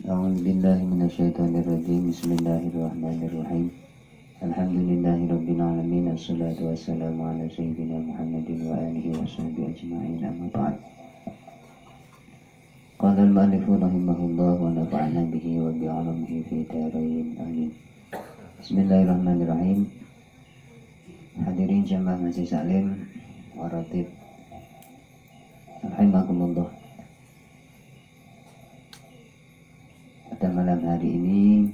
أعوذ بالله من الشيطان الرجيم بسم الله الرحمن الرحيم الحمد لله رب العالمين الصلاة والسلام على سيدنا محمد وآله وصحبه أجمعين أما بعد قال المؤلف رحمه الله ونفعنا به وبعلمه في دارين آمين. Bismillahirrahmanirrahim. Hadirin jamaah masjid Salim waratib rahimakumullah. Pada malam hari ini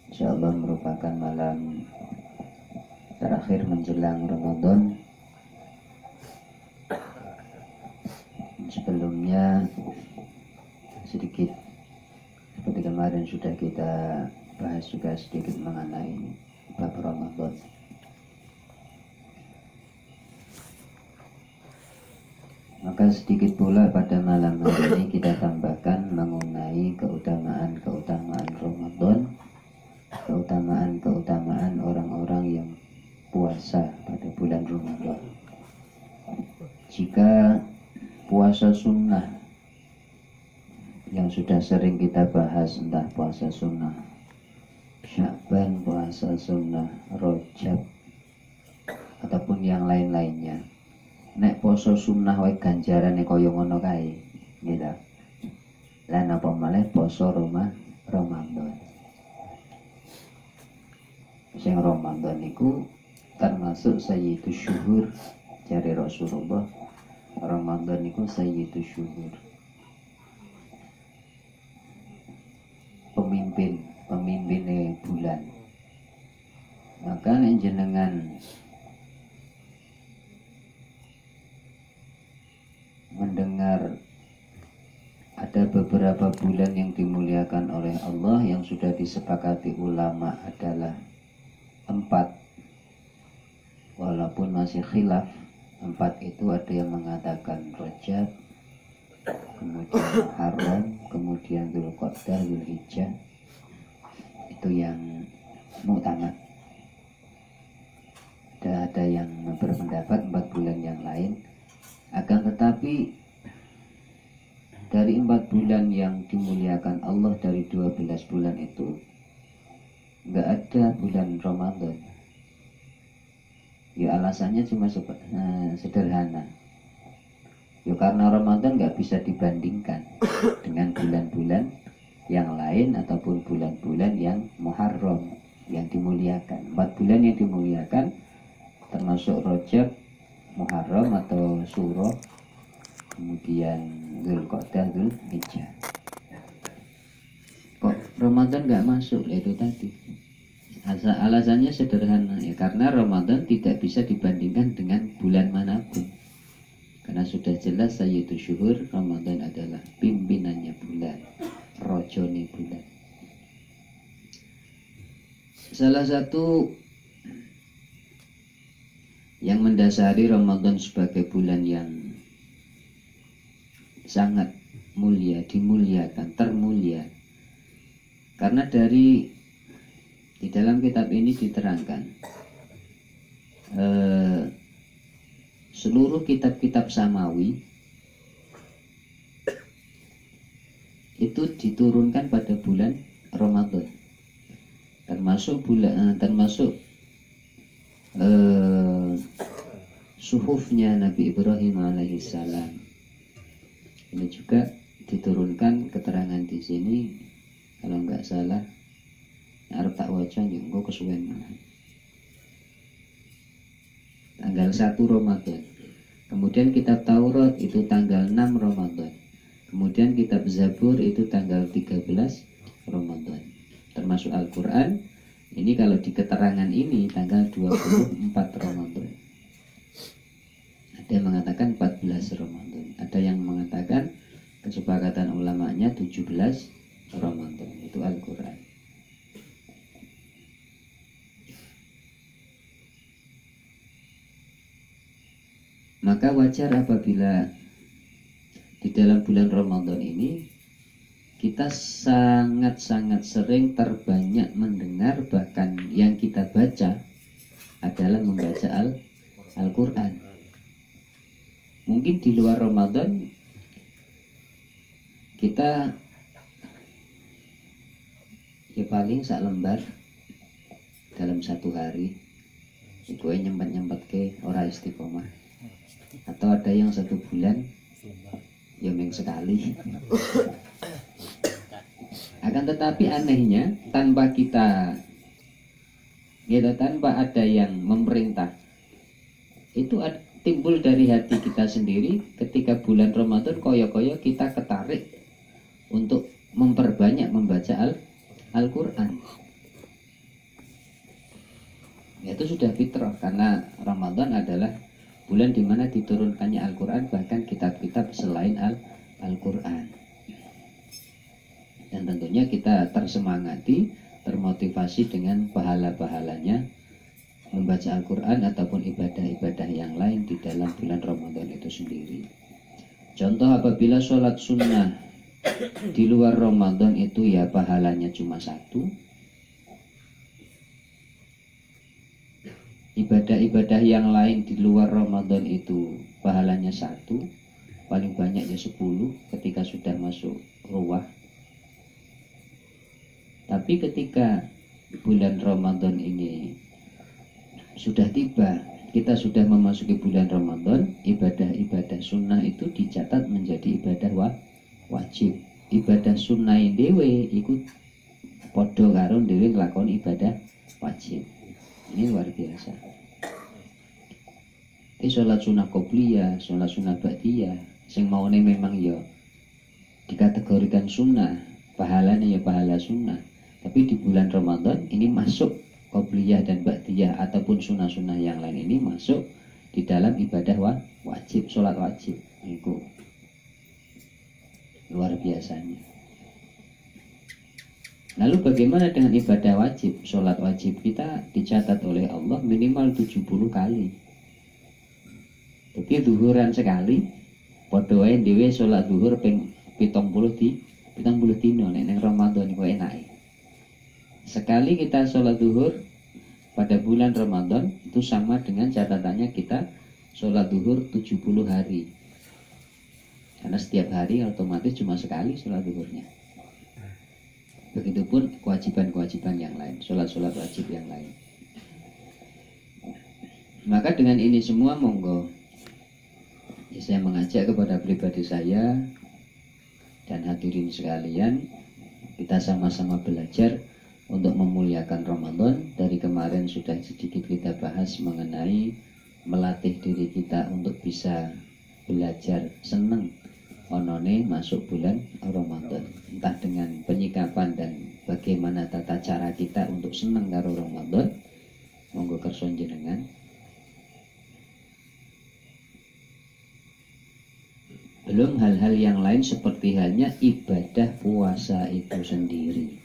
insyaallah merupakan malam terakhir menjelang Ramadan. Sebelumnya sedikit seperti kemarin sudah kita bahas juga sedikit mengenai bab Ramadan. Maka sedikit pula pada malam hari ini kita tambahkan mengenai keutamaan Ramadan, keutamaan orang-orang yang puasa pada bulan Ramadan. Jika puasa sunnah yang sudah sering kita bahas, entah puasa sunnah Sya'ban, puasa sunnah Rajab ataupun yang lain-lainnya, nek poso sunnah wae ganjarane kaya ngono kae, gitu. Lan apa malih poso Ramadan. Sing Ramadan niku termasuk sayyidus syuhur jare Rasulullah. Ramadan niku sayyidus syuhur. Pemimpinnya bulan. Maka jenengan mendengar ada beberapa bulan yang dimuliakan oleh Allah yang sudah disepakati ulama adalah 4, walaupun masih khilaf. 4 itu ada yang mengatakan Rajab, kemudian Muharram, kemudian Dzulqa'dah, Dzulhijjah. Itu yang muktamad. Ada yang berpendapat 4 bulan yang lain. Akan tetapi dari 4 bulan yang dimuliakan Allah, dari 12 bulan itu nggak ada bulan Ramadan. Ya alasannya cuma sederhana. Ya karena Ramadan nggak bisa dibandingkan dengan bulan-bulan yang lain ataupun bulan-bulan yang Muharram yang dimuliakan. 4 bulan yang dimuliakan termasuk Rajab, Muharram atau Syuro, kemudian Dzulqa'dah, Dzulhijjah. Kok Ramadan nggak masuk? Itu tadi. Alasannya sederhana, ya karena Ramadan tidak bisa dibandingkan dengan bulan manapun. Karena sudah jelas sayyidus syuhur, Ramadan adalah pimpinannya bulan, rojone bulan. Salah satu yang mendasari Ramadan sebagai bulan yang sangat mulia, dimuliakan, termulia, karena di dalam kitab ini diterangkan seluruh kitab-kitab samawi itu diturunkan pada bulan Ramadan, termasuk suhufnya Nabi Ibrahim alaihissalam. Ini juga diturunkan keterangan di sini, kalau nggak salah arep tak waca engko kesuwen tanggal 1 Ramadan. Kemudian kitab Taurat itu tanggal 6 Ramadan. Kemudian kitab Zabur itu tanggal 13 Ramadan. Termasuk Al-Quran ini kalau di keterangan ini tanggal 24 Ramadan. Ada yang mengatakan 14 Ramadan. Ada yang mengatakan kesepakatan ulamanya 17 Ramadan. Itu Al-Quran. Maka wajar apabila di dalam bulan Ramadan ini kita sangat-sangat sering terbanyak mendengar, bahkan yang kita baca adalah membaca Al-Quran. Mungkin di luar Ramadan kita ya paling sak lembar dalam satu hari itu nyempet ke ora istiqomah, atau ada yang 1 bulan ya ming sekali. Akan tetapi anehnya tanpa kita gitu, tanpa ada yang memerintah, itu timbul dari hati kita sendiri. Ketika bulan Ramadan koyo-koyo kita ketarik untuk memperbanyak membaca Al-Quran. Itu sudah fitrah, karena Ramadan adalah bulan di mana diturunkannya Al-Quran, bahkan kitab-kitab selain Al-Quran. Dan tentunya kita tersemangati, termotivasi dengan pahala-pahalanya membaca Al-Quran ataupun ibadah-ibadah yang lain di dalam bulan Ramadan itu sendiri. Contoh, apabila sholat sunnah di luar Ramadan itu ya pahalanya cuma 1. Ibadah-ibadah yang lain di luar Ramadan itu pahalanya 1, paling banyak ya 10 ketika sudah masuk ruwah. Tapi ketika bulan Ramadan ini sudah tiba, kita sudah memasuki bulan Ramadan, ibadah-ibadah sunnah itu dicatat menjadi ibadah wajib. Ibadah sunnah dhewe iku padha karo dhewe nglakoni ibadah wajib. Ini luar biasa. Sholat sunnah qobliyah, sholat sunnah ba'diyah, sing maune memang ya dikategorikan sunnah, pahalanya ya pahala sunnah. Tapi di bulan Ramadan ini masuk qobliyah dan ba'diyah ataupun sunnah-sunnah yang lain ini masuk di dalam ibadah wajib, sholat wajib. Itu luar biasanya. Lalu bagaimana dengan ibadah wajib? Sholat wajib kita dicatat oleh Allah minimal 70 kali. Jadi zuhuran sekali, padha wae dhewe sholat zuhur ping 70 dino nek Ramadan iku enake. Sekali kita sholat zuhur pada bulan Ramadan itu sama dengan catatannya kita sholat zuhur 70 hari. Karena setiap hari otomatis cuma sekali sholat zuhurnya. Begitupun kewajiban-kewajiban yang lain, sholat-sholat wajib yang lain. Maka dengan ini semua monggo ya, saya mengajak kepada pribadi saya dan hadirin sekalian, kita sama-sama belajar untuk memuliakan Ramadan. Dari kemarin sudah sedikit kita bahas mengenai melatih diri kita untuk bisa belajar seneng onone masuk bulan Ramadan, entah dengan penyikapan dan bagaimana tata cara kita untuk seneng karo Ramadan. Monggo kersa jenengan. Belum hal-hal yang lain seperti halnya ibadah puasa itu sendiri.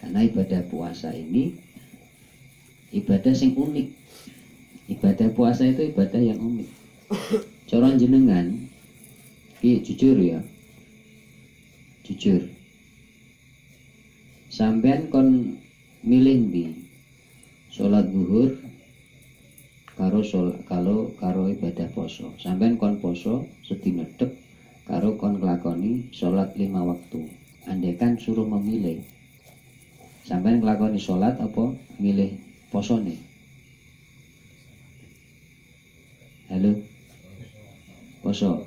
Karena ibadah puasa ini ibadah yang unik. Ibadah puasa itu ibadah yang unik. Coron jenengan jujur ya, jujur. Sampean kon milih di sholat zuhur karo ibadah poso. Sampean kon poso sedina dek karo kon nglakoni sholat 5 waktu. Andaikan suruh memilih, sampean nglakoni sholat apa milih posone? Halo, poso.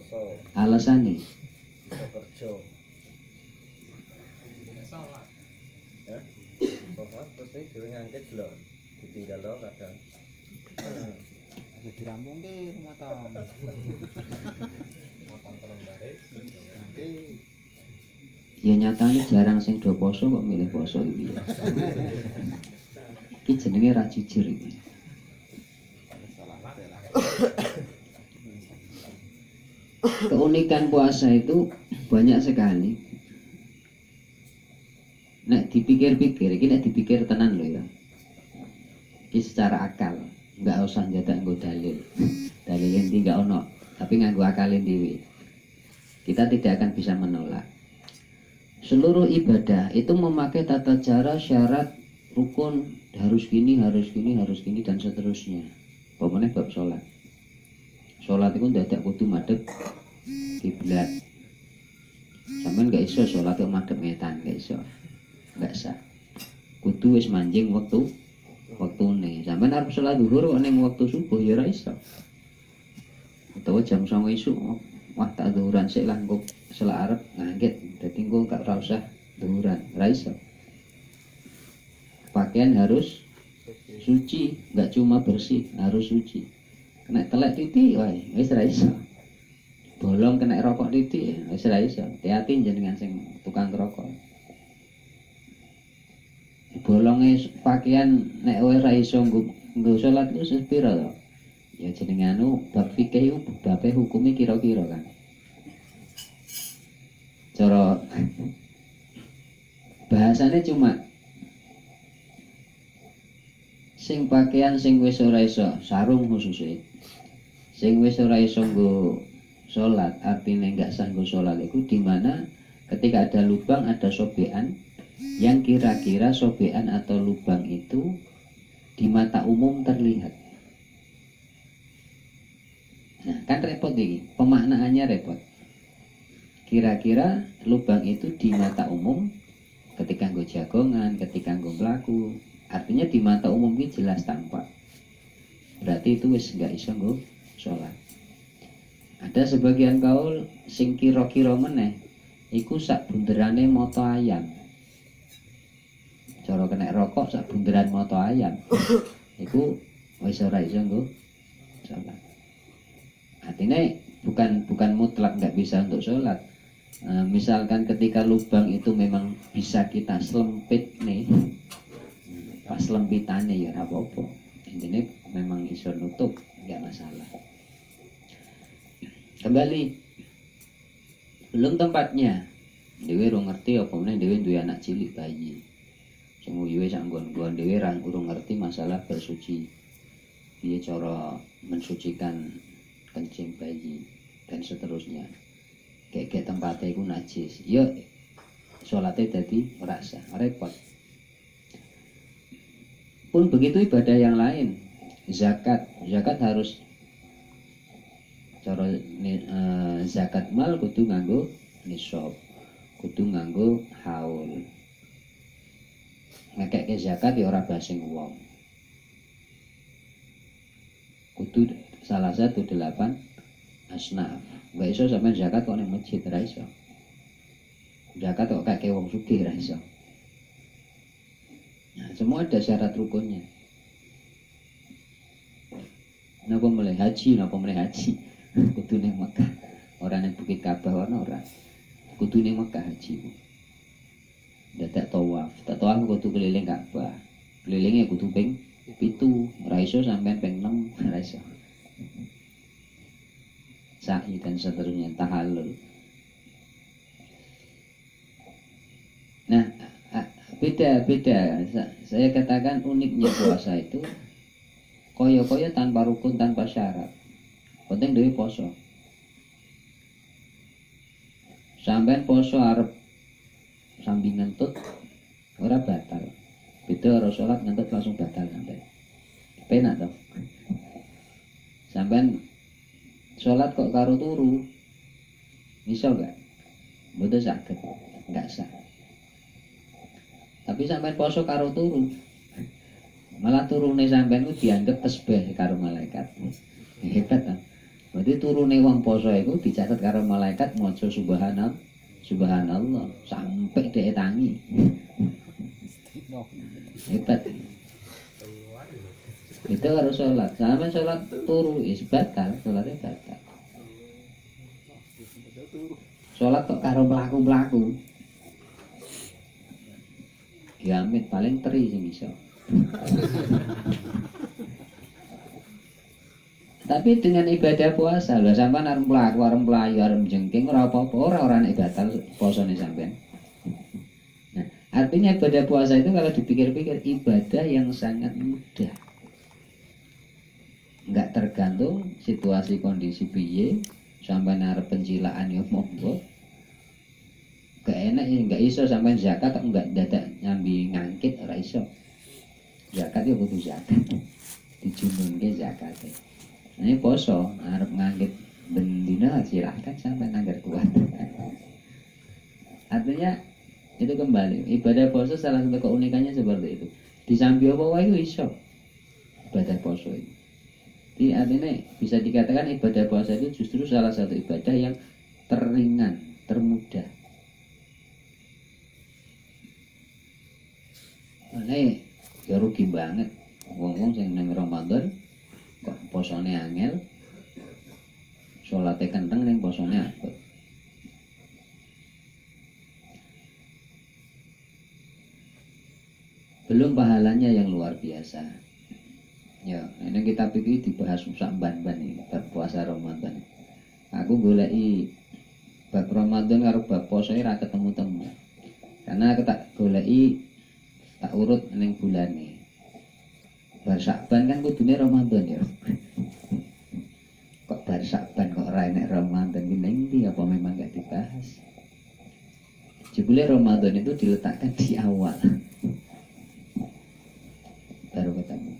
Alasannya kerja. Terus ini dhewe ngangkat lho, ditinggal lho kadang. Jadi rampung ke rumah tangga. Matang telung bare. Nanti ya nyatanya jarang sing do poso kok milih poso iki. Iki jenenge ra jujur iki. Keunikan puasa itu banyak sekali. Nek dipikir-pikir, ini nek dipikir tenan loh ya. Ini secara akal, nggak usah njadak nggo dalil. Dalil yang tinggal ono, tapi nganggo akalin dewi. Kita tidak akan bisa menolak. Seluruh ibadah itu memakai tata cara, syarat, rukun, harus gini, dan seterusnya. Pokoknya bab sholat. Sholat itu dadak kudu madhep kiblat. Sampeyan gak iso salat kok madhep ngetan, gak iso. Gak sah. Kudu wis manjing wektune. Sampeyan arep salat zuhur kok ning wektu subuh ya ora iso. Utawa jam 09.00 isuk wah tak zuhuran sik lah engko salat arep ngangkit. Dadi engko gak ora usah zuhuran, ora iso. Pakaian harus suci, nggak cuma bersih, harus suci. Kena telek titik, wae, wis ra iso. Bolong kena rokok titik, wis ra iso. Hati-hati jenengan sing tukang rokok. Bolonge pakaian nek wis ra iso nggo salat itu sepira to? Ya jenengan bab fikih iku babe hukume kira-kira kan. Cara bahasane cuma sing pakaian sing wis ora iso sarung khususnya sing wis ora iso nggo salat artinya enggak sah nggo salat itu di mana ketika ada lubang ada sobekan yang kira-kira sobekan atau lubang itu di mata umum terlihat. Nah kan repot ini, pemaknaannya repot. Kira-kira lubang itu di mata umum ketika nggo jagongan, ketika nggo mlaku. Artinya di mata umum ini jelas tampak. Berarti itu wis enggak iso nggo salat. Ada sebagian kaul sing kira-kira meneh iku sak bunderane moto ayam. Cara kena rokok sak bunderan moto ayam. Iku wis ora iso nggo salat. Artinya bukan mutlak enggak bisa untuk salat. Misalkan ketika lubang itu memang bisa kita selempit nih. Pas lempitane ya ora apa-apa. Intine memang iso nutup, enggak masalah. Kembali belum tempatnya. Dhewe ora ngerti apa meneh dhewe duwe anak cilik bayi. Sing uyuhe sak nggon-nggon dhewe ora urung ngerti masalah bersuci. Piye cara mensucikan kencing bayi dan seterusnya. Kayak tempatnya iku najis. Ya salate dadi ora sah, repot. Pun begitu ibadah yang lain, zakat harus cara zakat mal kudu nganggo nisab, kudu nganggo haul. Ngekeke zakat ya ora basing wong. Kudu salah satu 8 asnaf. Gak iso sampean zakat kok ning masjid ora iso. Zakat kok kakek wong sugih ora iso. Nah, semua ada syarat rukunnya. Napa mulai haji, kudu ning Mekah. Ora ning Bukit Ka'bah ana ora. Kudu ning Mekah haji. Dadak tawaf, kudu keliling Ka'bah. Kelilingnya kudu ping 7, ora iso sampean ping 6, ora iso. Sa'i dan seterusnya tahallul. Nah, beda. Saya katakan uniknya puasa itu koyo-koyo tanpa rukun, tanpa syarat. Penting dhewe poso. Sampeyan poso arep sambil ngentut ora batal. Beda karo salat ngentut langsung batal sampeyan. Penak to. Sampeyan salat kok karo turu. Iso gak? Mboten saged. Enggak sah. Tapi sampean poso karo turu. Malah turune sampean ku dianggap tasbih karo malaikat. Hebat kan? Berarti turune wong poso iku dicatat karo malaikat maca subhanallah sampai dhek tangi. Hebat. Itu harus sholat. Sampean sholat turu is batal, sholatnya batal. Sholat kok karo mlaku-mlaku. Diamit paling teri sing iso. Tapi dengan ibadah puasa lho sampean arep mlaku, arep mlayu, arep jengking ora apa-apa, ora nek batal posone sampean. Nah, artinya ibadah puasa itu kalau dipikir-pikir ibadah yang sangat mudah. Enggak tergantung situasi kondisi piye, sampean arep pencilaan ya monggo. Enak ya enggak iso sampean zakat kok enggak dadak nyambi ngangkit ora iso. Zakat ya kudu zakat. Dijununke zakat. Ini poso arep ngangkit bendina silahkan sampean anggar kuat. Artinya itu kembali ibadah poso salah satu keunikannya seperti itu. Di sambil apa wae iso ibadah poso itu. Jadi artinya bisa dikatakan ibadah puasa itu justru salah satu ibadah yang teringan, termudah. Ini ya rugi banget. Wong-wong sing nang Ramadan kok posone angel, salate kenteng ning posone abot. Belum pahalanya yang luar biasa. Ya, ini kita pikir dibahas sak ban-ban ini bab puasa Ramadan. Aku goleki bab Ramadan karo bab poso ora ketemu-temu. Karena aku tak goleki tak urut ning bulane. Bar Sakban kan kudune Ramadan ya. Kok bar Sakban kok ora enek Ramadan ki ning ndi apa memang gak dibahas? Jebule Ramadan itu diletakkan di awal. Baru ketemu.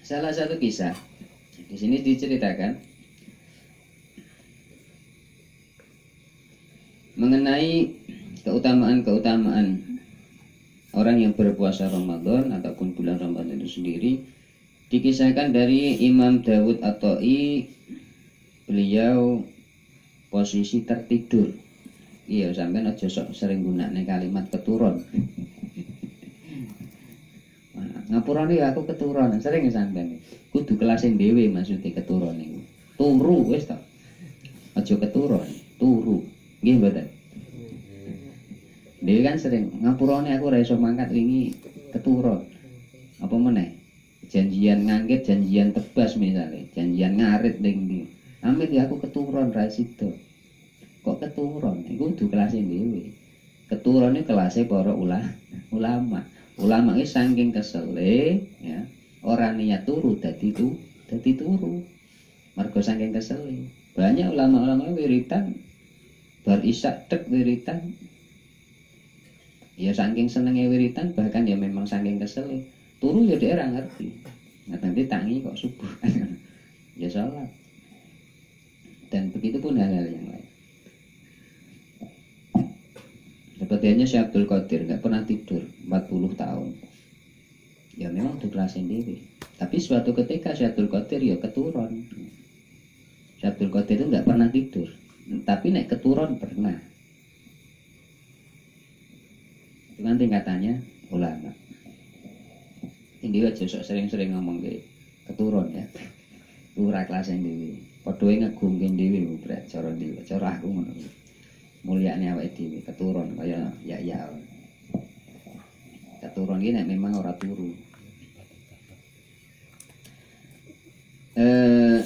Salah satu kisah di sini diceritakan mengenai keutamaan-keutamaan orang yang berpuasa Ramadan ataupun bulan Ramadan itu sendiri. Dikisahkan dari Imam Dawud At-Ta'i, beliau posisi tertidur. Iya, sampean aja sok sering gunakne kalimat keturun. Ngapurane aku keturun, sering sampean. Kudu kelasin dhewe maksudnya keturun niku. Turu wis to. Aja keturun, turu. Nggih mboten. Dhewe kan sering ngapurane aku ora iso mangkat wingi keturun. Apa meneh? Janjian ngangkit, janjian tebas misalnya, janjian ngarit ning ndi. Amit ya aku keturun ra sida. Kok keturun? Iku kudu kelasin dhewe. Keturune kelase para ulama. Ulama iki saking kesele ya, ora niat turu dadi turu. Mergo saking kesele. Banyak ulama-ulama wiritan bar isya tek wiritan. Ya saking senenge wiritan bahkan ya memang saking kesele. Turu ya dhek ora ngerti. Nanti tangi kok subuh. Ya salat. Dan begitu pun hal-hal yang lain. Sepertinya Syekh Abdul Qadir nggak pernah tidur 40 tahun. Ya memang untuk kelasin diri. Tapi suatu ketika Syekh Abdul Qadir ya keturun. Syekh Abdul Qadir itu nggak pernah tidur. Tapi nek keturun pernah. Itu kan tingkatannya ulama. Ini aja sering-sering ngomong ke keturun ya. Ura kelasin diri. Padha ngegungke dhewe berat cara dhewe. Cara aku ngono. Mulyane awake dhewe keturun kaya ya. Keturun iki nek memang ora turu.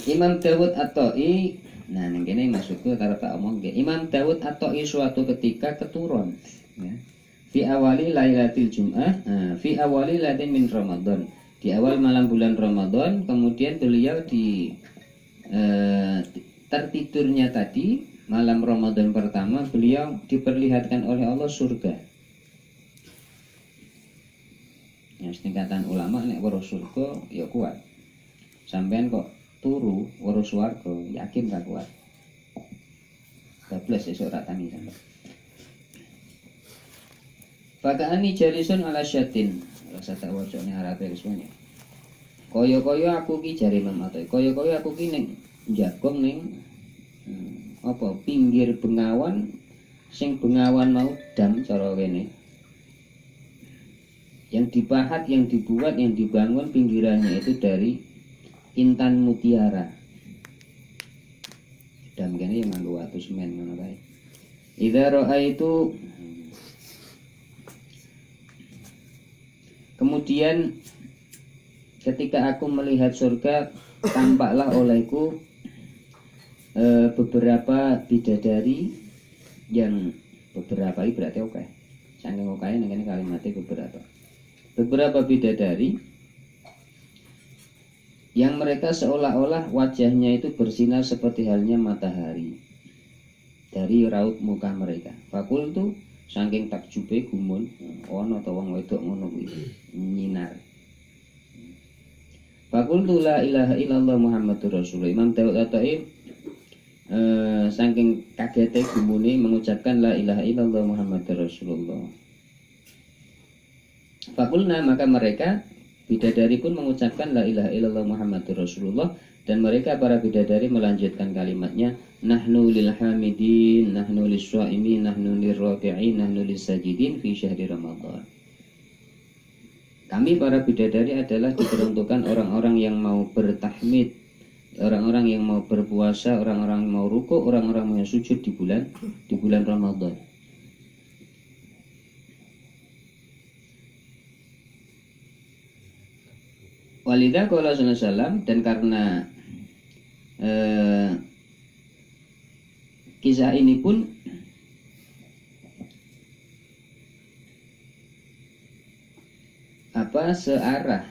Imam Dawud At-Ta'i, nah ning kene maksudku karo tak omongke. Imam Dawud At-Ta'i suatu ketika keturun ya. Fi awali lailatul Jum'ah, fi awali lailatin min Ramadan. Di awal malam bulan Ramadan, kemudian beliau di tertidurnya tadi malam Ramadan pertama beliau diperlihatkan oleh Allah surga. Ya setingkatan ulama nek weruh surga ya kuat. Sampean kok turu weruh swarga yakin gak kuat. Bablas esuk tak tani sampean. Fakaani jalisun ala syatin. Rasa tak wacane Arabe semuanya. Kaya-kaya aku ki jare Imam At-Ta'i. Kaya-kaya aku ki ning jagong ning apa pinggir bengawan sing bengawan mau dam cara kene. Yang dipahat, yang dibuat, yang dibangun pinggirannya itu dari intan mutiara. Dam kene yang nganggo watu semen ngono kae. Idza ra'aitu kemudian ketika aku melihat surga tampaklah olehku beberapa bidadari yang beberapa ini berarti oke. Saking oke ini kalimatnya beberapa bidadari yang mereka seolah-olah wajahnya itu bersinar seperti halnya matahari dari raut muka mereka. Fakul itu saking takjube gumun ono to wong wedok ngono kuwi nyinar. Faqultu la ilaha illallah Muhammadur Rasulullah. Imam Dawud At-Ta'i saking kagete gumune mengucapkan la ilaha illallah Muhammadur Rasulullah. Fakulna, maka mereka bidadari pun mengucapkan la ilaha illallah Muhammadur Rasulullah, dan mereka para bidadari melanjutkan kalimatnya, nahnu lil hamidin, nahnu lis shaimin, nahnu lir raki'in, nahnu lis sajidin fi syahri Ramadan. Kami para bidadari adalah diperuntukkan orang-orang yang mau bertahmid, orang-orang yang mau berpuasa, orang-orang yang mau ruku, orang-orang yang sujud di bulan Ramadan. Walidah qala sallallahu, dan karena kisah ini pun searah,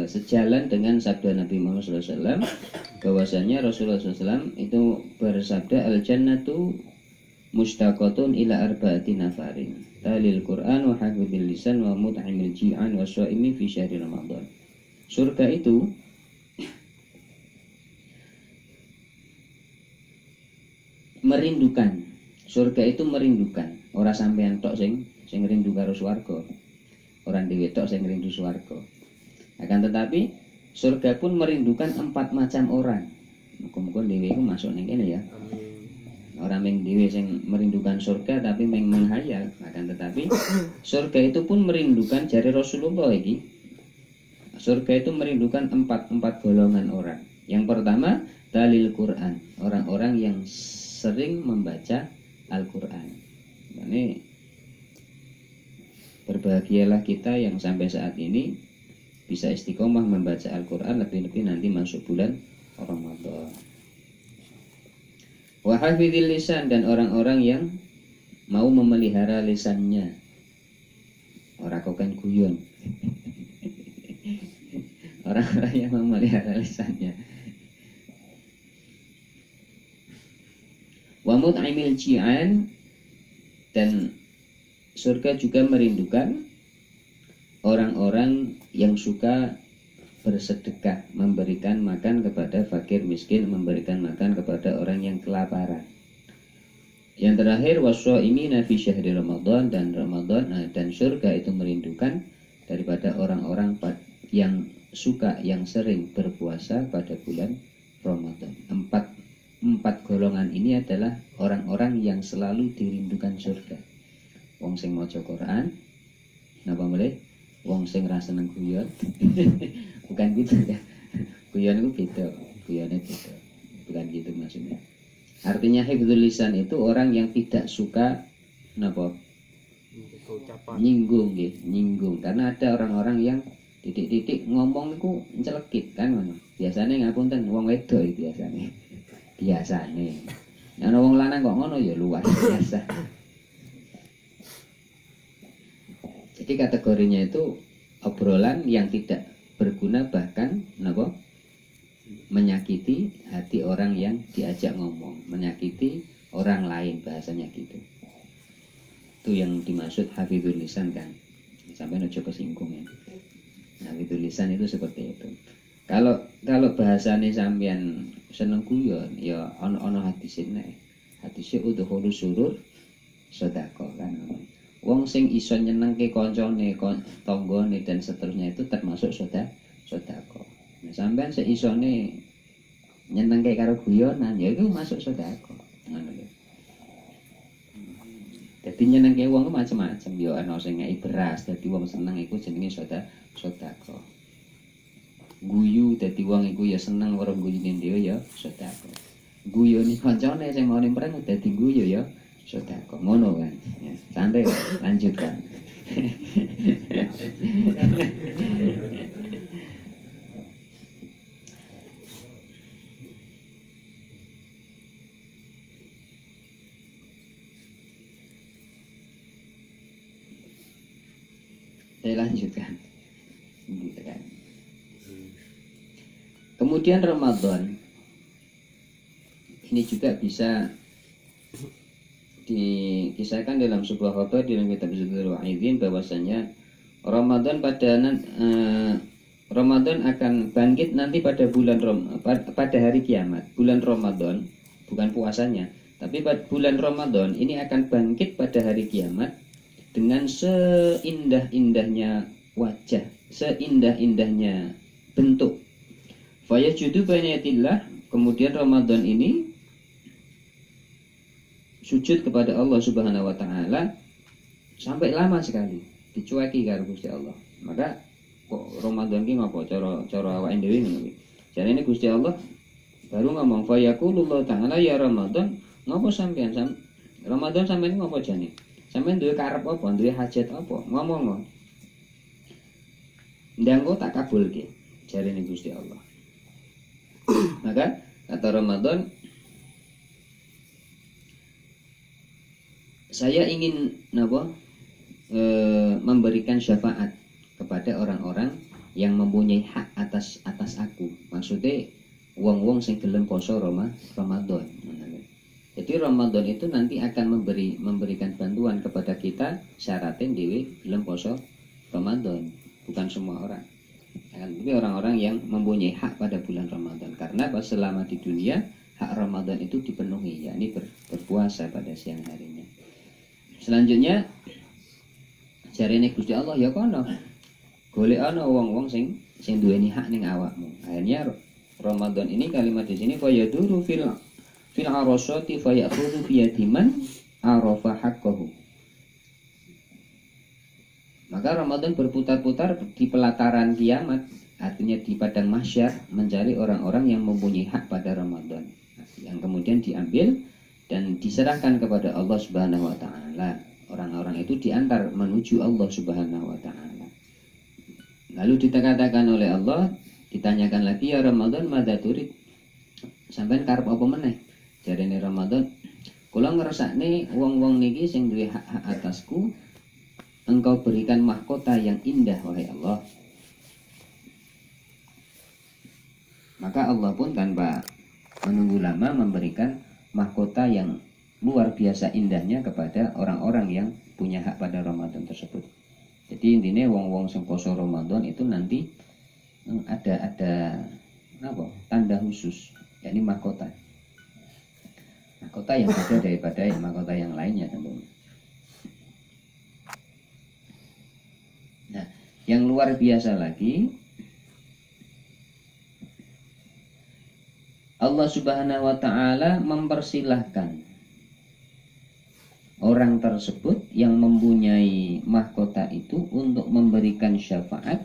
sejalan dengan sabda Nabi Muhammad SAW, bahwasanya Rasulullah SAW itu bersabda, al jannatu mustaqatun ila arba'ati nafarin, talil Quran wa hafidhil lisan wa mut'imil ji'an wa shaimi fi syahri Ramadan. Surga itu merindukan, surga itu merindukan, ora sampean tok sing rindu karo swarga, orang dhewe tok sing rindu swarga. Akan tetapi surga pun merindukan 4 macam orang. Muga-muga dhewe iku masuk ning kene ya. Orang yang dewi yang merindukan surga tapi menghayal. Akan tetapi surga itu pun merindukan, jari Rasulullah ini, surga itu merindukan 4 golongan orang. Yang pertama dalil Quran, orang-orang yang sering membaca Al-Quran. Ini berbahagialah kita yang sampai saat ini bisa istiqomah membaca Al-Quran, lebih-lebih nanti masuk bulan Ramadan. Wa hafidhil lisan, dan orang-orang yang mau memelihara lisannya. Ora kokan guyon. Orang-orang yang memelihara lisannya. Wa mut'imil ji'an, dan surga juga merindukan orang-orang yang suka bersedekah, memberikan makan kepada fakir miskin, memberikan makan kepada orang yang kelaparan. Yang terakhir wasya'imina fi syahri Ramadan, dan surga itu merindukan daripada orang-orang yang suka, yang sering berpuasa pada bulan Ramadan. Empat golongan ini adalah orang-orang yang selalu dirindukan surga. Wong sing maca Quran, napa mulai? Wong sing ra seneng guyon. Bukan gitu ya. Guyon itu beda, guyonnya beda. Bukan gitu maksudnya. Artinya hifdzul lisan itu orang yang tidak suka napa? Nyinggung nggih, nyinggung. Karena ada orang-orang yang titik-titik ngomong iku ncelekit kan ngono. Biasane ngapunten wong wedok iki biasane. Biasane. Nek wong lanang kok ngono ya luar biasa. Jadi kategorinya itu obrolan yang tidak berguna, bahkan menyakiti hati orang yang diajak ngomong, menyakiti orang lain, bahasanya gitu. Itu yang dimaksud hafidhul lisan kan. Sampai ojo kesinggung ya. Hafidhul lisan itu seperti itu. Kalau bahasane sampean seneng guyon, ya ono hadisine. Hadise udhulu surur sedekah kan. Wong sing iso nyenengke kancane, tanggane dan seterusnya itu termasuk sedekah. Nah, sampean sing isone nyenengke karo guyonan, ya itu masuk sedekah. Ngono lho. Dadi nyenengke wong macam-macam, ya ana sing ngeki beras, dadi wong seneng iku jenenge sedekah. Guyu dadi wong iku ya seneng karo guyune dhewe ya sedekah. Guyoni kancane sing mau nimpreng dadi guyu ya sedekah. Ngono kan. Ya, santai lanjutkan. Saya lanjutkan. Kemudian Ramadan ini juga bisa dikisahkan dalam sebuah khutbah dalam kitab Zadul Wa'idin, bahwasanya Ramadan Ramadan akan bangkit nanti pada pada hari kiamat. Bulan Ramadan, bukan puasanya, tapi pada bulan Ramadan ini akan bangkit pada hari kiamat dengan seindah-indahnya wajah, seindah-indahnya bentuk. Fayajudu baina yadillah, kemudian Ramadan ini sujud kepada Allah Subhanahu wa taala sampai lama sekali, dicueki karo Gusti Allah. Maka kok Ramadan ki ngopo cara awake dhewe ngono kuwi. Jarene Gusti Allah baru ngomong fa yaqulullahu ta'ala ya Ramadan, ngopo sampean Ramadan sampean ngopo jane? Sampean duwe karep apa, duwe hajat apa? Ngomong. Ndanggo tak kabulke, jarene Gusti Allah. Maka kata Ramadan, saya ingin memberikan syafaat kepada orang-orang yang mempunyai hak atas aku. Maksudnya wong-wong sing gelem poso Ramadan. Jadi Ramadan itu nanti akan memberikan bantuan kepada kita syaratnya dhewe gelem poso Ramadan, bukan semua orang. Tapi orang-orang yang mempunyai hak pada bulan Ramadan, karena selama di dunia hak Ramadan itu dipenuhi, yakni berpuasa pada siang harinya. Selanjutnya jarene Gusti Allah ya kono golek ana wong-wong sing duweni hak ning awakmu. Akhirnya Ramadan ini kalimat di sini fa yaduru fil arasati fa ya'khudhu bi yadiman arafa haqqahu. Maka Ramadan berputar-putar di pelataran kiamat, artinya di padang mahsyar, mencari orang-orang yang mempunyai hak pada Ramadan, yang kemudian diambil dan diserahkan kepada Allah Subhanahu wa taala. Orang-orang itu diantar menuju Allah Subhanahu wa taala. Lalu dikatakan oleh Allah, ditanyakan lagi, ya Ramadan madza turid? Sampeyan karep apa meneh? Jarene Ramadan, kula ngrasakne wong-wong niki sing duwe hak-hak atasku, engkau berikan mahkota yang indah wahai Allah. Maka Allah pun tanpa menunggu lama memberikan mahkota yang luar biasa indahnya kepada orang-orang yang punya hak pada Ramadan tersebut. Jadi intinya wong-wong sing poso Ramadan itu nanti ada tanda khusus, yakni mahkota. Mahkota yang beda daripada mahkota yang lainnya tentunya. Nah, yang luar biasa lagi, Allah Subhanahu wa taala mempersilahkan orang tersebut yang mempunyai mahkota itu untuk memberikan syafaat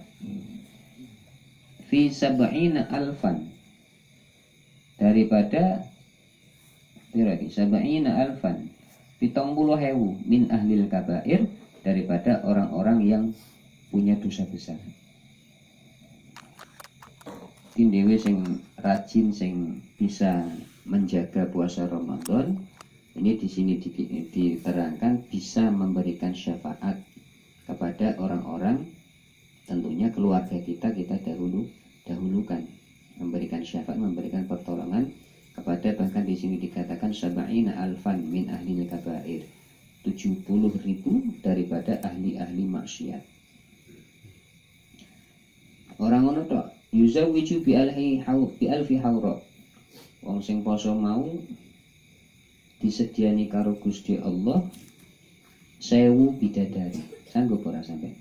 fi sab'ina alfan, daripada sab'ina alfan 70.000 min ahlil kabair, daripada orang-orang yang punya dosa besar. Dewe sing rajin, sing bisa menjaga puasa Ramadan, ini di sini diterangkan bisa memberikan syafaat kepada orang-orang, tentunya keluarga kita dahulukan, memberikan syafaat, memberikan pertolongan kepada, bahkan di sini dikatakan sab'ina alfan min ahli kabair, 70.000 daripada ahli-ahli maksiat. Orang ngono tok, yuzawwiju bi alfi hawra. Wong sing poso mau disediani karo Gusti Allah 1000 bidadari. Sanggup ora sampe?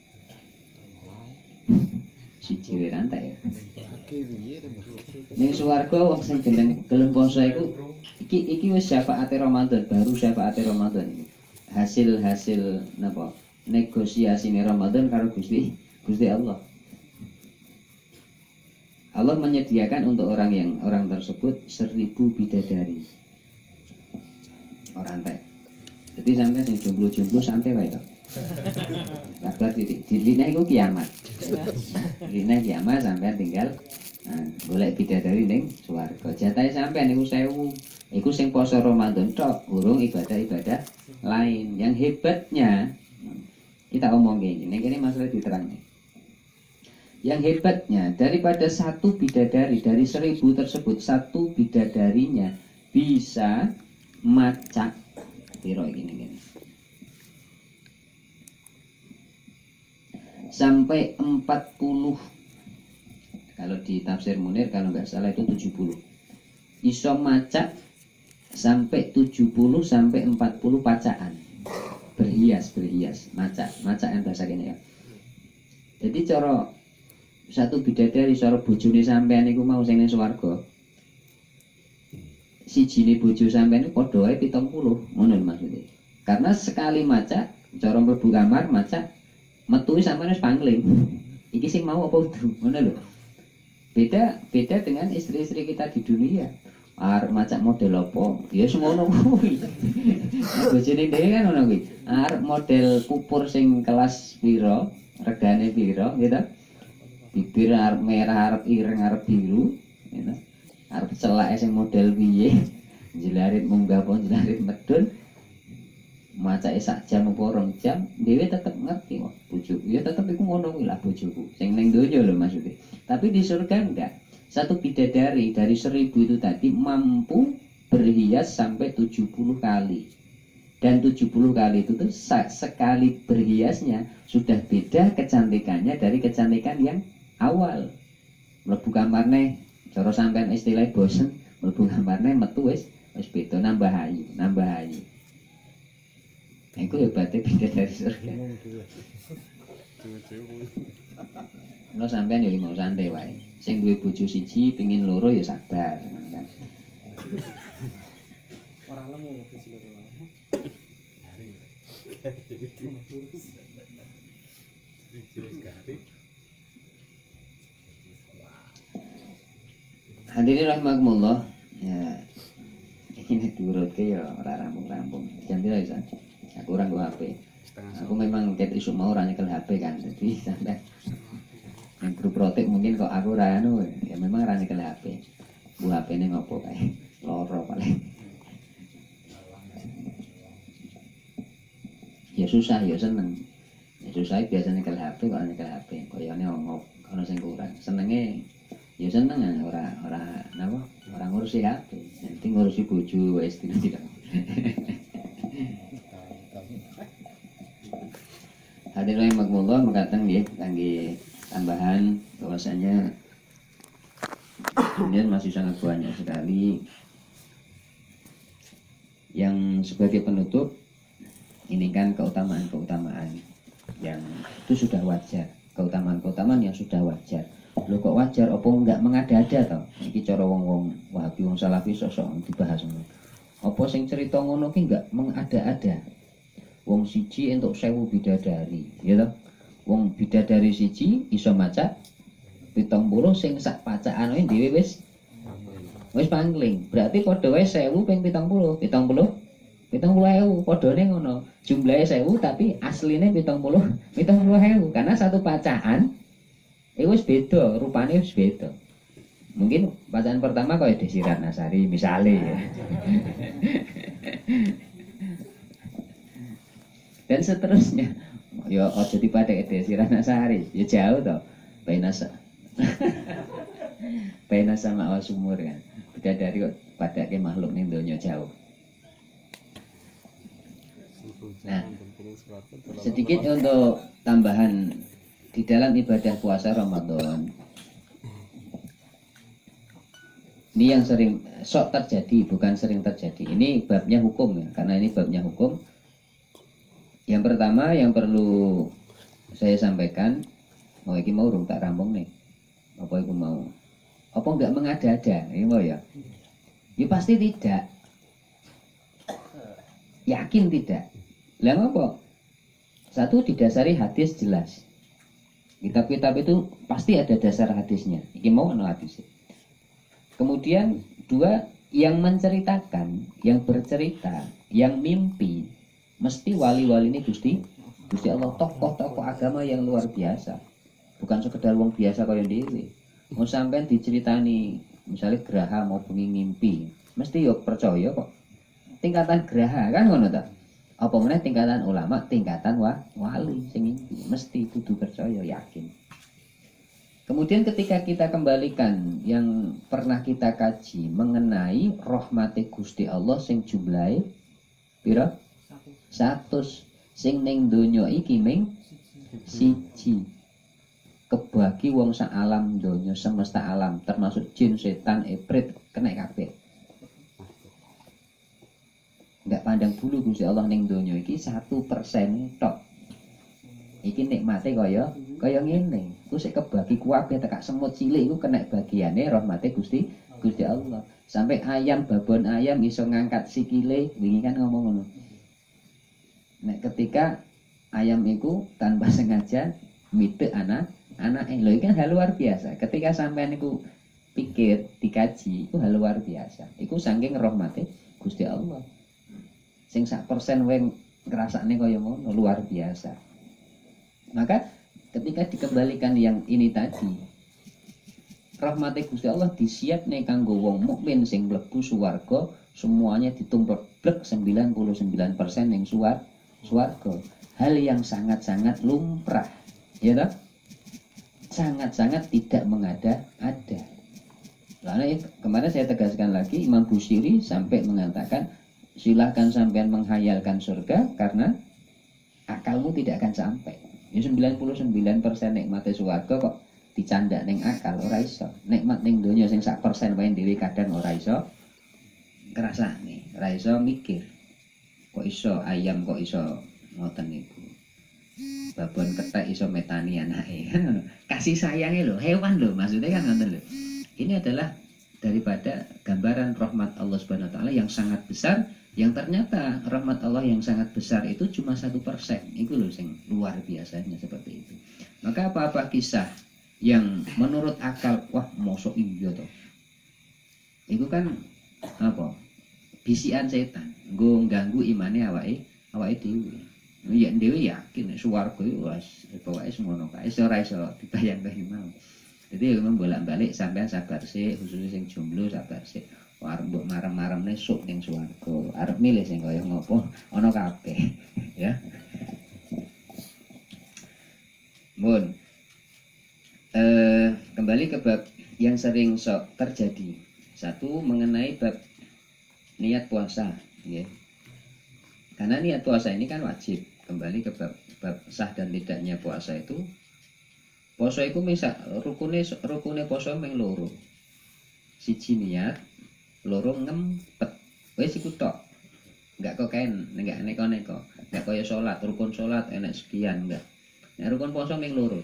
Siji rantai ya. Ning swarga wong sing gelem poso iku iki wis syafaate Ramadan, baru syafaate Ramadan ini. Hasil napa? Negosiasine Ramadan karo Gusti Allah. Allah menyediakan untuk orang tersebut 1000 bidadari. Orang teh. Jadi sampai sing jomblo-jomblo santai wae to. Kabar titik. Diline iku kiamat. Diline kiamat sampai tinggal golek bidadari ning swarga. Jatahe sampean niku 1000. Iku sing poso Ramadan tok, urung ibadah-ibadah lain. Yang hebatnya kita omong iki. Ning kene masalah diterangke. Yang hebatnya, daripada satu bidadari, dari 1000 tersebut, satu bidadarinya bisa macak piro gini sampai 40 Kalau di tafsir Munir kalau nggak salah itu 70. Iso maca sampai 70 sampai 40 pacaan. Berhias maca yang bahasa kene ya. Jadi cara satu bidadari cara bojone sampean iku mau sing ning swarga. Sijine bojo sampean iku padha wae 70, ngono maksudnya. Karena sekali maca cara mlebu kamar maca metu sampean wis pangling. Iki sing mau apa udu, ngono lho. Beda dengan istri-istri kita di dunia. Arep macak model apa? Ya semono kuwi. Bojone dhewe kan ngono kuwi. Arep model kupur sing kelas pira, regane pira, gitu. Bibir arep merah, arep ireng, arep biru, gitu. Arep celake sing model piye? Jelarit munggah pon jelarit medun. Macake sak jam apa 2 jam, dhewe tetep ngerti kok bojoku. Ya tetep iku ngono kuwi lah bojoku. Sing ning donya lho maksudnya. Tapi di surga enggak. Satu bidadari dari 1000 itu tadi mampu berhias sampai 70 kali. Dan 70 kali itu tuh sekali berhiasnya sudah beda kecantikannya dari kecantikan yang awal. Mlebu kamarne cara sampean istilah bosen, mlebu kamarne metu wis beda nambah ayu. Iku hebatnya bidadari surga. Lo sampean ya mau santai wae. Sing duwe bojo siji pengin loro ya sabar kan. Ora lemu bojo loro. Hadirin rahimakumullah. Ya. Ini turut ke ya ora rampung-rampung. Jam pira iso? Aku ora nggo HP. Aku memang ket isuk mau ora nyekel HP kan. Jadi sampai yang grup protek mungkin kok aku ora anu ya memang ora nyekel HP. Bu HP-ne ngopo kae? Loro paling. Ya susah ya seneng. Ya susah biasanya nyekel HP kok nyekel HP. Koyone ngop ana sing kurang. Senenge ya seneng ora napa? Ora ngurusi HP. Nanti ngurusi bojo wis tidak. Hadirin rahimakumullah mengatakan nggih kangge tambahan bahwasanya kemudian masih sangat banyak sekali yang sebagai penutup ini kan keutamaan yang itu sudah wajar, keutamaan yang sudah wajar. Lho kok wajar apa enggak mengada-ada to? Iki cara wong-wong Wahabi wong Salafi sosok dibahas ngono. Apa sing cerita ngono ki enggak mengada-ada? Wong siji entuk 1000 bidadari, ya toh? Wong bidadari siji iso maca 70 sing sak pacaane dhewe wis pangling. Berarti padha wae 1000 ping 70, 70.000 padane ngono. Jumlahe 1000 tapi asline 70.000 karena satu pacaan wis beda, rupane wis beda. Mungkin bacaan pertama kaya Desi Ratnasari misalnya ya. Dan seterusnya. Ya aja dipatheke Desi Ratnasari, ya jauh to. Baina sama awas sumur kan. Bidadari kok padake makhluk ning donya jauh. Nah, sedikit untuk tambahan di dalam ibadah puasa Ramadan. Ini yang sering sok terjadi, bukan sering terjadi. Ini babnya hukum ya, karena ini babnya hukum. Yang pertama yang perlu saya sampaikan, ini mau urung tak rampung nih. Apa itu mau? Apa enggak mengada-ada? Ini mau ya? Ya pasti tidak. Yakin tidak. Lah apa? Satu didasari hadis jelas. Kitab-kitab itu pasti ada dasar hadisnya. Iki mau ana hadisnya. Kemudian dua, yang menceritakan, yang bercerita, yang mimpi, mesti wali-wali ini Gusti Allah, tokoh-tokoh agama yang luar biasa. Bukan sekedar wong biasa kaya dhewe. Mau sampean diceritani misalnya graha mau bengi mimpi, mesti yo percaya kok. Tingkatan graha kan ngono ta? Apa meneh tingkatan ulama, tingkatan wali sing mimpi, mesti kudu percaya, yakin. Kemudian ketika kita kembalikan yang pernah kita kaji mengenai rahmati Gusti Allah sing jumlahe pira? 100 sing ning donya iki ming siji. kebagi wong sak alam donya semesta alam termasuk jin, setan, ibrit kena kabeh. Enggak pandang bulu Gusti Allah ning donya iki 1% tok. Iki nikmate kaya ngene. Ku sik kebagi kuwabe tekak semut cilik iku kena bagiane rahmate Gusti Allah. Sampai ayam, babon ayam iso ngangkat sikile, wingi kan ngomong ngono. Nek ketika ayam iku tanpa sengaja mitek anake lho iki kan hal luar biasa. Ketika sampean iku pikir, dikaji, itu hal luar biasa. Iku saking rahmate Gusti Allah. Sing 1% wae ngrasakne kaya ngono luar biasa. Maka ketika dikembalikan yang ini tadi, rahmate Gusti Allah disiapne kanggo wong mukmin sing mlebu swarga, semuanya ditumplek 99% ning swarga. Hal yang sangat-sangat lumrah, ya toh? Sangat-sangat tidak mengada-ada. Lalu kemarin saya tegaskan lagi, Imam Busiri sampai mengatakan silahkan sampean menghayalkan surga karena akalmu tidak akan sampai. Ya 99% nikmate swarga kok dicandak ning akal ora iso. Nikmat ning donya sing 1% wae dhewe kadang ora iso ngrasakne, ora iso mikir. Kok iso ayam kok iso ngoten niku. Babon kethek iso metani anake. Kasih sayange lho, hewan lho maksudnya kan ngoten lho. Ini adalah daripada gambaran rahmat Allah Subhanahu wa taala yang sangat besar, yang ternyata rahmat Allah yang sangat besar itu cuma 1%. Itu loh yang luar biasanya seperti itu. Maka apa-apa kisah yang menurut akal, wah mosok iya toh. Itu kan apa? Bisikan setan, nggo ganggu imane awake dhewe. Ya dhewe yakin swarga iku wis pokoke semono kae ora iso dibayang-bayang mau. Jadi memang bolak-balik sampean sabar sih, khususnya sing jomblo sabar sih. Arep mbok marem-maremne sok ning swarga. Arep milih sing kaya ngopo ana kabeh, ya. Mun. Kembali ke bab yang sering sok terjadi. Satu mengenai bab niat puasa, ya. Karena niat puasa ini kan wajib. Kembali ke bab sah dan tidaknya puasa itu. Poso iku misal rukune poso mung loro. Siji niat, loro ngempet. Wis iku tok. Enggak kokain, enggak neko-neko. Enggak kaya salat, rukun salat enek sekian enggak. Nek rukun poso mung loro.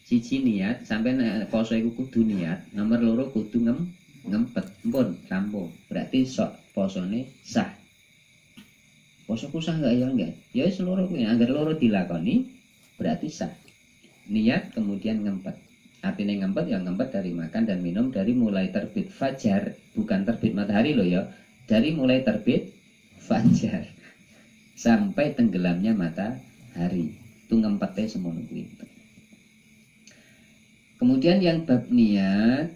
Siji niat, sampeyan poso iku kudu niat, nomor loro kudu ngempet. Pun rampung. Berarti sok posone sah. Posoku sah enggak ya enggak? Ya wis loro kuwi, anggar loro dilakoni berarti sah. Niat kemudian ngempet. Artinya ngempet ya ngempet dari makan dan minum dari mulai terbit fajar, bukan terbit matahari loh ya, dari mulai terbit fajar sampai tenggelamnya matahari. Itu ngempetnya semono kuwi. Kemudian yang bab niat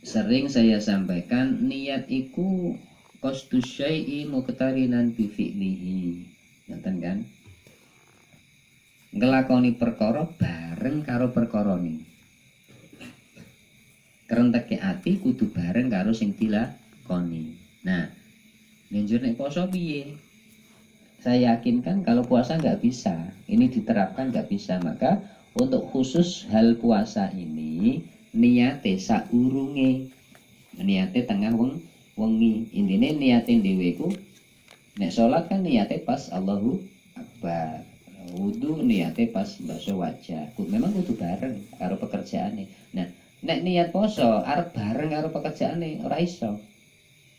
sering saya sampaikan, niat iku qasdus syai'i muqtarinan bi fi'lihi. Ngoten kan? Ngelakoni perkara bareng karo perkarane. Kerenteke ati kudu bareng karo sing dilakoni. Nah, njur nek poso piye? Saya yakinkan kalau puasa nggak bisa, ini diterapkan nggak bisa. Maka untuk khusus hal puasa ini niate saurunge, niate tengah wengi. Intine niate dhewe iku nek salat kan niate pas Allahu Akbar. Wudu niate pas bakso wajah. Memang kudu bareng karo pekerjaane. Nah, nek niat poso arep bareng karo pekerjaane ora iso.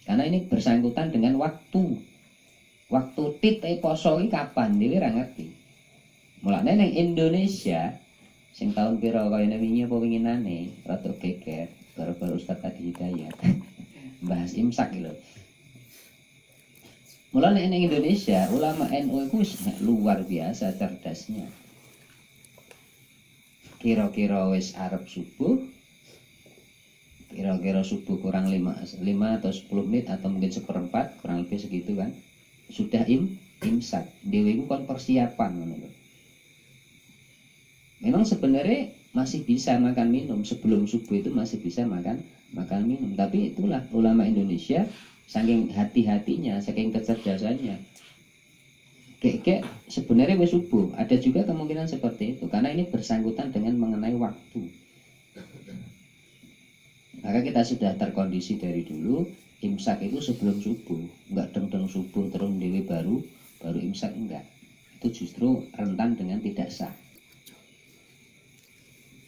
Karena ini bersangkutan dengan waktu. Waktu titik poso iki kapan dhewe ora ngerti. Mulane ning Indonesia sing taun pira kaya wingi apa winginane rada geger baru Ustaz Tadi Hidayat. Bahas imsak lho. Mulane ning Indonesia ulama NU itu luar biasa cerdasnya. Kira-kira wis arep subuh. Kira-kira subuh kurang 5 atau 10 menit atau mungkin seperempat, kurang lebih segitu kan. Sudah imsak. Dhewe iku kon persiapan ngono lho. Memang sebenarnya masih bisa makan minum sebelum subuh, itu masih bisa makan minum. Tapi itulah ulama Indonesia saking hati-hatinya, saking kecerdasannya. Kayak sebenarnya wis subuh. Ada juga kemungkinan seperti itu karena ini bersangkutan dengan mengenai waktu. Maka kita sudah terkondisi dari dulu imsak itu sebelum subuh, enggak deng-deng subuh terus dewe baru imsak, enggak. Itu justru rentan dengan tidak sah.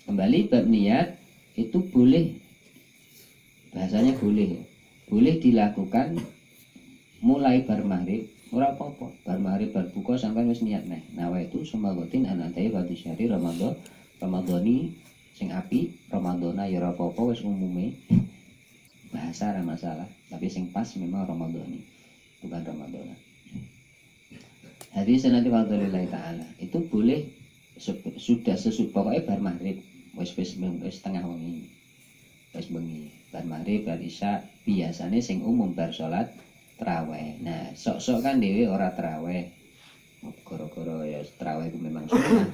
Kembali bab niat itu boleh, bahasanya boleh, boleh dilakukan mulai bar maghrib, ora apa-apa, bar maghrib bar buka sampai wis niat neh. Nawa itu sumagotin anatai batu syari Ramadhani sing api, Ramadhana ya ora apa-apa wis umume. Bahasa ora masalah, tapi sing pas memang Ramadhani, bukan Ramadhana. Hadis nanti wallahi taala itu boleh sudah pokoknya bar maghrib wis tengah wengi. Wis bengi, bar maghrib bar isya biasane sing umum bar salat traweh. Nah, sok-sok kan dhewe ora traweh. Gara-gara ya traweh itu memang sunnah.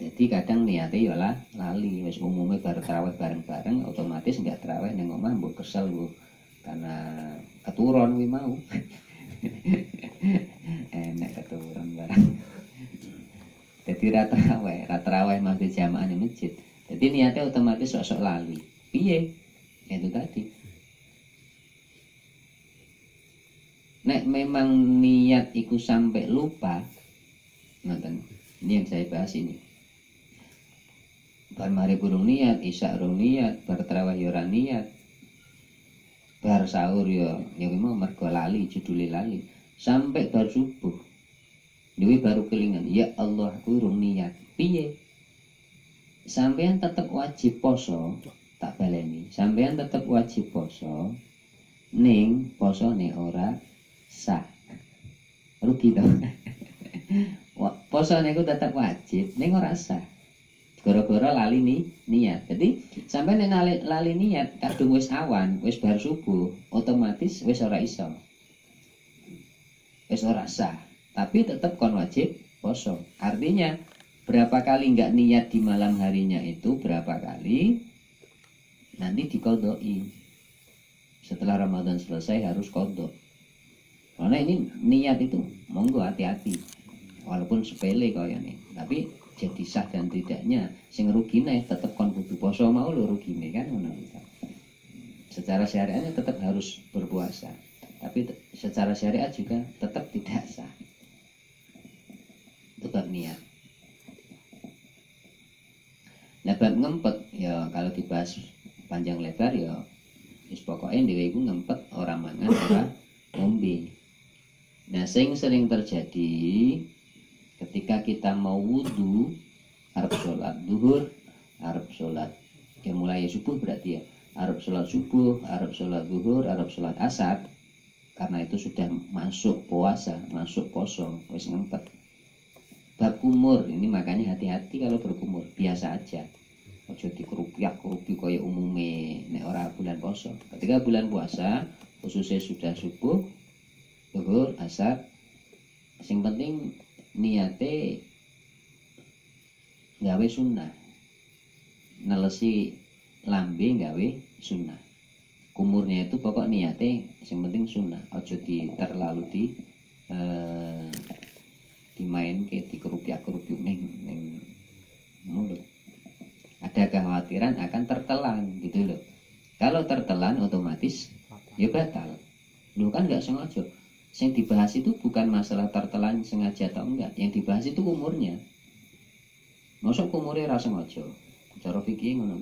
Jadi kadang niate ya lali wis umume bar traweh bareng-bareng otomatis enggak traweh ning omah mbok kesel mbok karena keturun kuwi mau. Enak keturun bareng. Jadi ratraweh masih jamaah di masjid. Jadi niatnya otomatis sok-sok lali. Piye? Itu tadi. Nek memang niat iku sampai lupa, nonton. Ini yang saya bahas ini. Bar mari burung niat, isya urung niat, bar tarawih yo ora niat. Bar sahur yo mau mergo lali, judule lali. Sampai bar subuh. Dewi baru kelingan, ya Allah kurung niat. Piye? Sampean tetap wajib poso, tak baleni. Sampean tetap wajib poso, ning poso ning ora sah. Rugi dong. Poso niku tetap wajib, ning ora sah. Gara-gara lali niat. Jadi sampean nek lali niat kadung wis awan, wis bar subuh, otomatis wis ora iso. Wis ora sah. Tapi tetap kon wajib poso. Artinya berapa kali nggak niat di malam harinya itu berapa kali nanti dikodoi. Setelah Ramadan selesai harus kodok. Karena ini niat itu monggo hati-hati. Walaupun sepele kayaknya, tapi jadi sah dan tidaknya sing rugine tetap kon kudu poso mau lho rugine kan ngono. Secara syariatnya tetap harus berpuasa. Tapi secara syariat juga tetap tidak sah. Tetap niat. Nah bab ngempet ya kalau dibahas panjang lebar ya wis pokoke dhewe iku ngempet ora mangan ora ngombe. Nah sering terjadi ketika kita mau wudu arep salat zuhur, arep salat ya mulai subuh berarti ya. Arep salat subuh, arep salat zuhur, arep salat asar. Karena itu sudah masuk puasa, masuk poso, wis ngempet. Bab kumur ini makanya hati-hati kalau berkumur, biasa aja. Ojo dikerupiak-kerupi kaya umume nek ora bulan poso. Ketika bulan puasa, khususnya sudah subuh, zuhur, asar, sing penting niate gawe sunnah. Nelesi lambe gawe sunnah. Kumurnya itu pokok niate sing penting sunnah. Ojo terlalu dimain ke dikerupiak-kerupiak ning mulut. Ada kekhawatiran akan tertelan gitu loh. Kalau tertelan otomatis ya batal. Lu kan nggak sengaja. Yang dibahas itu bukan masalah tertelan sengaja atau enggak. Yang dibahas itu umurnya. Masuk umurnya ra sengaja. Cara fikih ngono.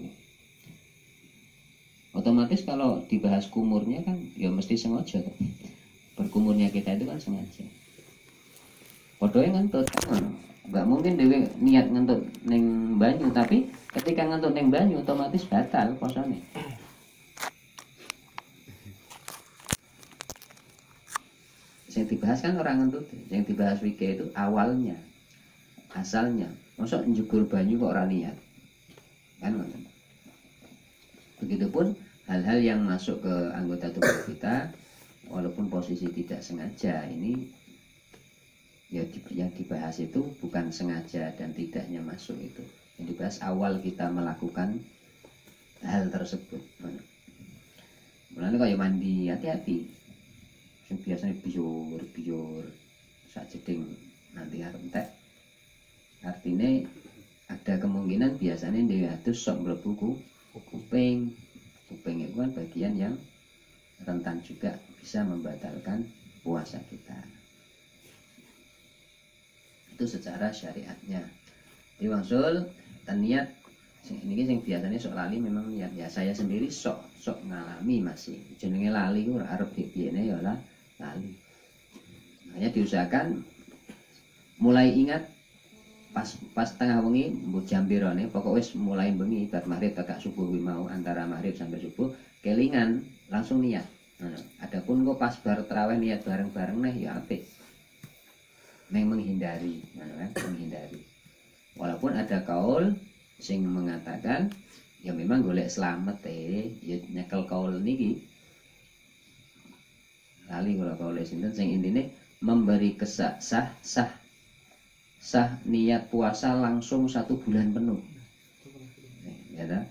Otomatis kalau dibahas kumurnya kan ya mesti sengaja. Berkumurnya kita itu kan sengaja. Podoe ngentut kan. Enggak mungkin dhewe niat ngentut ning banyu tapi ketika ngentut ning banyu otomatis batal posone. Yang dibahas kan orang ngentut, yang dibahas fikih itu awalnya, asalnya. Masa njugur banyu kok ora niat? Kan ngoten. Begitupun hal-hal yang masuk ke anggota tubuh kita walaupun posisi tidak sengaja ini ya yang dibahas itu bukan sengaja dan tidaknya masuk itu. Yang dibahas awal kita melakukan hal tersebut. Mulane kaya mandi hati-hati. Sing biasanya biur sajeding nanti arep entek. Artinya ada kemungkinan biasanya di atus sok mlebu kuping. Kuping itu kan bagian yang rentan juga bisa membatalkan puasa kita. Itu secara syariatnya. Di wangsul niat ini sing biasanya sok lali memang niat ya saya sendiri sok ngalami masih jenenge lali ku arep dipiyene ya lah lali. Hanya diusahakan mulai ingat pas tengah wengi mbok jam pirane pokok wis mulai bengi bar maghrib tegak subuh kuwi mau antara maghrib sampai subuh kelingan langsung niat. Nah, adapun kok pas bar tarawih niat bareng-bareng neh ya apik. Neng menghindari, menghindari. Walaupun ada kaul sing mengatakan ya memang golek slamet ya nyekel kaul niki. Lali kula kaul sinten sing intine memberi sah niat puasa langsung 1 bulan penuh. Ya dah.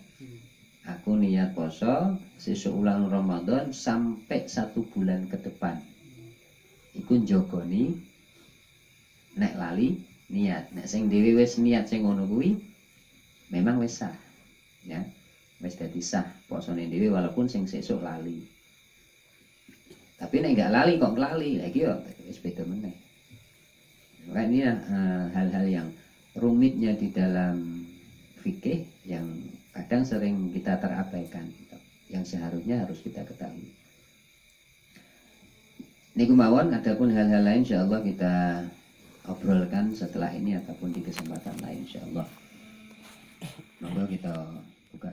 Aku niat poso sesuk ulang Ramadan sampai 1 bulan ke depan. Iku njogoni nek lali niat. Nek sing dhewe wis niat sing ngono kuwi memang wis sah. Ya. Wis dadi sah posone dhewe walaupun sing sesuk lali. Tapi nek enggak lali kok lali, lagi yo wis beda meneh. Maka ini hal-hal yang rumitnya di dalam fikih yang kadang sering kita terabaikan, yang seharusnya harus kita ketahui. Niku mawon, adapun hal-hal lain insyaallah kita obrolkan setelah ini ataupun di kesempatan lain insyaallah. Monggo kita buka